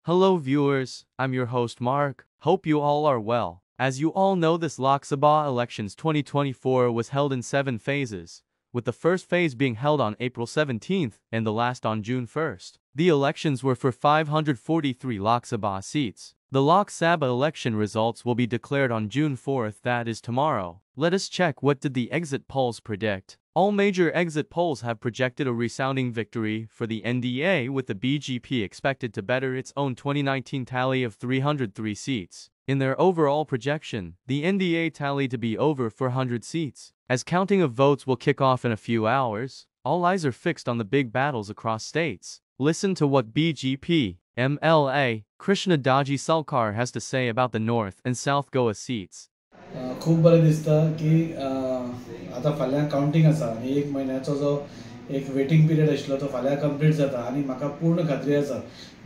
Hello viewers, I'm your host Mark. Hope you all are well. As you all know, this Lok Sabha elections 2024 was held in 7 phases, with the first phase being held on April 17th and the last on June 1st. The elections were for 543 Lok Sabha seats. The Lok Sabha election results will be declared on June 4th, that is tomorrow. Let us check what did the exit polls predict. All major exit polls have projected a resounding victory for the NDA, with the BJP expected to better its own 2019 tally of 303 seats. In their overall projection, the NDA tallied to be over 400 seats. As counting of votes will kick off in a few hours, all eyes are fixed on the big battles across states. Listen to what BJP MLA Krishna Daji Salkar has to say about the North and South Goa seats. खूप बरें दिसता की आतां फाल्यां कावंटींग आसा आनी 1 म्हयन्याचो जो एक वेटिंग पिरियड आशिल्लो तो फाल्यां कंप्लीट जाता आनी म्हाका पूर्ण खात्री आसा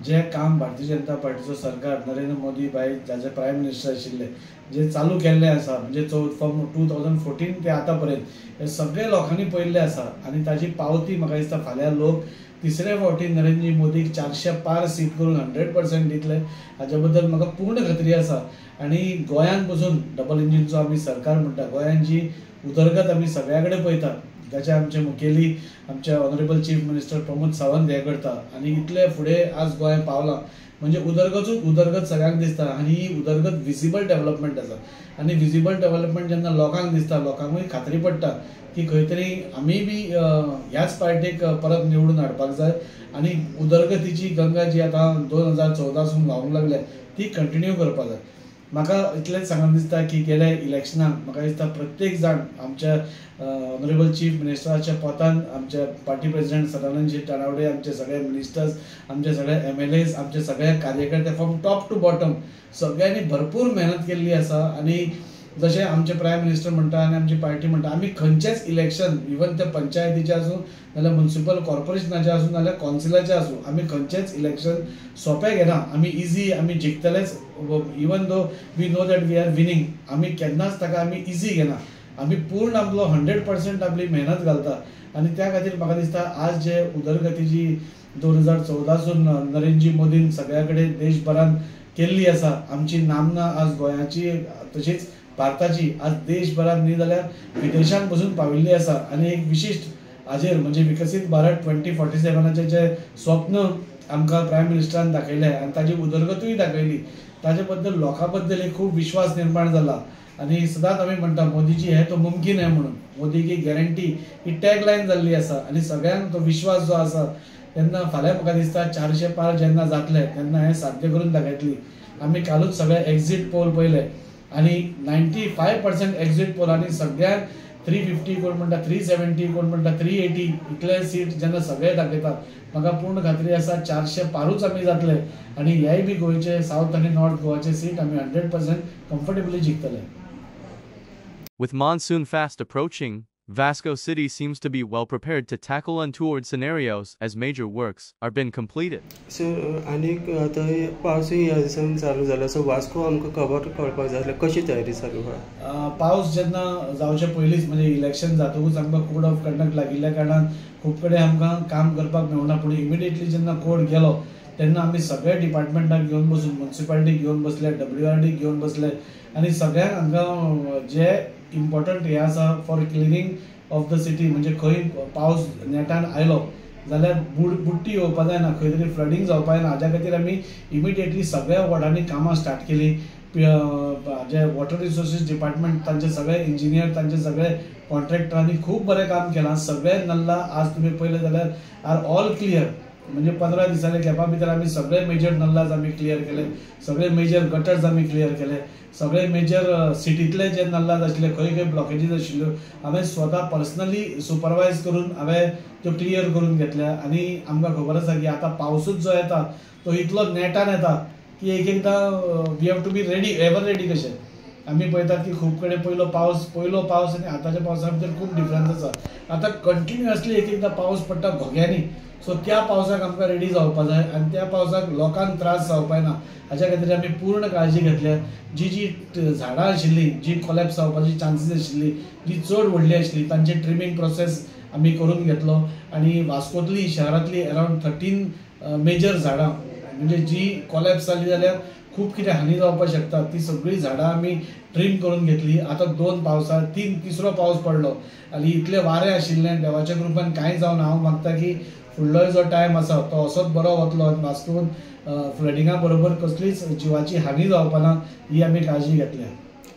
जे काम भारतीय जनता पार्टीचो सरकार नरेंद्र मोदी भाई जाचे प्रायम मिनिस्टर आशिल्ले जे चालू केल्लें आसा म्हणजे फ्रॉम 2014 ते आतां पर्यंत हे सगळे लोकांनी पळयल्ले आसा आनी ताजी पावती म्हाका दिसता फाल्यां लोक तिसरे फावटी नरेंद्र मोदीक 400 पार सीट करून 100% दितले हाचे बद्दल म्हाका पूर्ण खात्री आसा आनी गोंयांत बसून डबल इंजिनचो आमी सरकार म्हणटा गोंयांत जी उदरगत आमी सगळ्या कडेन पळयता जाचे आमचे मुखेली आमचे honourable chief minister Pramod Sawant हे करता आनी इतले फुडें आज गोंय पावलां म्हणजे उदरगत सगळ्यांक दिसता आनी ही उदरगत विजिबल डेव्हलपमेंट आसा आनी विजिबल डेव्हलपमेंट जेन्ना लोकांक दिसता लोकांकूय खात्री पडटा की खंय तरी आमी बी ह्याच पार्टीक परत निवडून हाडपाक जाय आनी उदरगतीची गंगा जी आतां 2014 सून व्हांवूंक लागल्या ती कंटिन्यू करपाक जाय. म्हाका इतलेंच सांगून दिसता की गेल्या इलेक्शनाक म्हाका दिसता प्रत्येक जाण आमच्या ऑनरेबल चीफ मिनिस्टराच्या पोतान आमचे पार्टी प्रेसिडेंट सदानंद तानावडे आमचे सगळे मिनिस्टर्स आमचे सगळे MLAs आमचे सगळे कार्यकर्ते फ्रॉम टॉप टू बॉटम सगळ्यांनी भरपूर मेहनत केल्ली आसा आनी जशें आमचे प्रायम मिनिस्टर म्हणटा आनी आमची पार्टी म्हणटा आमी खंयचेच इलेक्शन इवन ते पंचायतीचें आसूं नाल्यार म्युनिसिपल कॉर्पोरेशनाचें आसूं नाल्यार कौन्सिलाचें आसूं आमी खंयचेच इलेक्शन सोंपें घेना आमी इजी आमी जिखतलेच even though we know that we are winning आमी केन्नाच ताका आमी इजी घेना आमी पूर्ण आपलो 100% आपली मेहनत घालता आनी त्या खातीर म्हाका दिसता आज जे उदरगतीची 2014 सून नरेंद्रजी मोदीन सगळ्या कडेन देशभरान केल्ली आसा आमची नामना आज गोंयाची तशीच भारताची आज देशभरात न्ही जाल्यार विदेशांत बसून पाविल्ली आसा आनी एक विशिश्ट हाजेर म्हणजे विकसीत भारत 2047 जे स्वप्न आमकां प्रायम मिनिस्टरान दाखयलें आनी ताजी उदरगतूय दाखयली ताजे बद्दल लोकां बद्दल एक खूब विश्वास निर्माण जाला आनी सदांच आमी म्हणटा मोदीजी हे तो मुमकीन आहे म्हणून मोदी की गॅरंटी ही टॅगलायन जाल्ली आसा आनी सगळ्यांक तो विश्वास जो आसा तेन्ना फाल्यां म्हाका दिसता 400 पार जेन्ना जातले तेन्ना हे साध्य करून दाखयतली. आमी कालूच सगळे एक्झीट पोल पळयले आनी 95% एक्झीट पोलांनी सगळ्यांक 350 कोण म्हणटा 370 कोण म्हणटा 380 इतले सीट जेन्ना सगळे दाखयतात म्हाका पूर्ण खात्री आसा 400 पारूच आमी जातले आनी ह्याय बी गोंयचे साऊथ आनी नॉर्थ गोवाचे सीट आमी 100% comfortably जिखतले. With monsoon fast approaching, Vasco City seems to be well prepared to tackle untoward scenarios as major works are been completed. So, आनीक आतां पावसूय ह्या दिसांनी चालू जाला सो वास्को आमकां खबर कळपाक जाय जाल्यार कशी तयारी चालू आहा. पावस जेन्ना जावचे पयलींच म्हणजे इलेक्शन जातकूच आमकां कोड ऑफ कंडक्ट लागिल्ल्या कारणान खूब कडेन आमकां काम करपाक मेळना पूण इमिडिएटली जेन्ना कोड गेलो तेन्ना आमी सगळे डिपार्टमेंटाक घेवन बसून म्युनिसिपालिटी घेवन बसले WRD घेवन बसले आनी सगळ्यांक हांगा जे इम्पॉर्टंट हे आसा for cleaning of the city म्हणजे खंय पावस नेटान आयलो जाल्यार बुट्टी येवपा जायना खंय तरी फ्लडिंग जावपा जायना हाज्या खातीर आमी इमिडिएटली सगळ्या वॉर्डांनी कामां स्टार्ट केली. जे वॉटर रिसोर्सीस डिपार्टमेंट तांचे सगळे इंजिनियर तांचे सगळे कॉन्ट्रॅक्टरांनी खूब बरें काम केलां. सगळे नल्ला आज तुमी पळयलें जाल्यार आर ऑल क्लियर म्हणजे 15 दिसांच्या गॅपा भितर आमी सगळे मेजर नल्लाज आमी क्लियर केले सगळे मेजर गटर्स आमी क्लियर केले सगळे मेजर सिटींतले जे नल्लाज आशिल्ले खंय खंय ब्लॉकेजीस आशिल्ल्यो हांवें स्वता पर्सनली सुपरवायज करून हांवें त्यो क्लियर करून घेतल्या आनी आमकां खबर आसा की आतां पावसूच जो येता तो इतलो नेटान येता की एकदां we have to be ready ever ready कशें आमी पळयतात की खूब कडेन पयलो पावस आनी आतांच्या पावसा भितर खूब डिफरन्स आसा. आतां कंटिन्युअसली एकदां पावस पडटा घोग्यांनी सो त्या पावसाक आमकां रेडी जावपा जाय आनी त्या पावसाक लोकांक त्रास जावपाक ना हाच्या खातीर आमी पूर्ण काळजी घेतल्या. जी झाडां आशिल्लीं जी कोलॅप्स जावपाची चान्सीस आशिल्ली जी चड व्हडली आशिल्ली तांचे ट्रिमींग प्रोसेस आमी करून घेतलो आनी वास्कोंतली शहरांतली अरावंड 13 मेजर झाडां म्हणजे जी कॉलॅप्स जाली जाल्यार खूप कितें हानी जावपाक शकता ती सगळी झाडां आमी ट्रीम करून घेतली. आतां 2 पावसा तिसरो पावस पडलो आनी इतले वारें आशिल्लें देवाच्या कृपेन कांय जावन हांव मागता की फुडलो जो टायम आसा तो असोच बरो वतलो आनी वास्कोन फ्लडिंगा बरोबर कसलीच जिवाची हानी जावपाक ना ही आमी काळजी घेतल्या.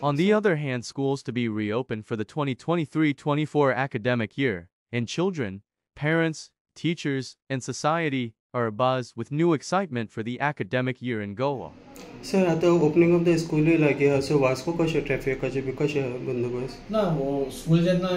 On the other hand, schools to be reopened for the 2023-24 academic year, and children, parents, teachers, and society are abuzz with new excitement for the academic year in Goa. Sir आतां ओपनिंग ऑफ द स्कूलूय लागीं आहा so Vasco कशें ट्रॅफिकाचें बी कशें बंदोबस्त? ना school जेन्ना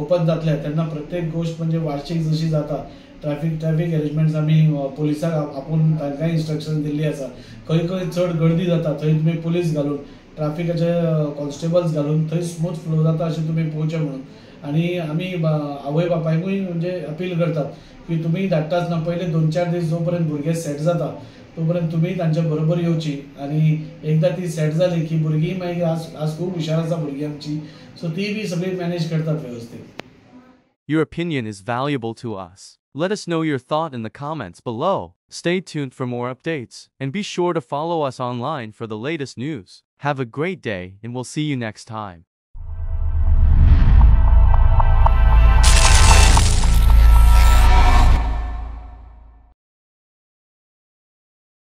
open जातले तेन्ना प्रत्येक गोष्ट म्हणजे वार्षिक जशी जाता ट्रॅफिक अरेंजमेंट्स आमी पुलिसाक आपूण तांकांय इंस्ट्रक्शन दिल्ली आसा. खंय खंय चड गर्दी जाता थंय तुमी पुलीस घालून ट्रॅफिकाचे कॉन्स्टेबल्स घालून थंय स्मूथ फ्लो जाता अशें तुमी पळोवचें म्हणून. आनी आमी आवय बापायकूय म्हणजे अपील करतात की तुमी धाडटा आसतना पयले 2-4 दीस जो पर्यंत भुरगे सेट जाता तो पर्यंत तुमी तांच्या बरोबर येवची आनी एकदां ती सेट जाली की भुरगीं मागीर आज खूब हुशार आसा भुरगीं आमची सो ती बी सगळी मॅनेज करतात वेवस्थीत. Your opinion is valuable to us. Let us know your thought in the comments below. Stay tuned for more updates, and be sure to follow us online for the latest news. Have a great day, and we'll see you next time.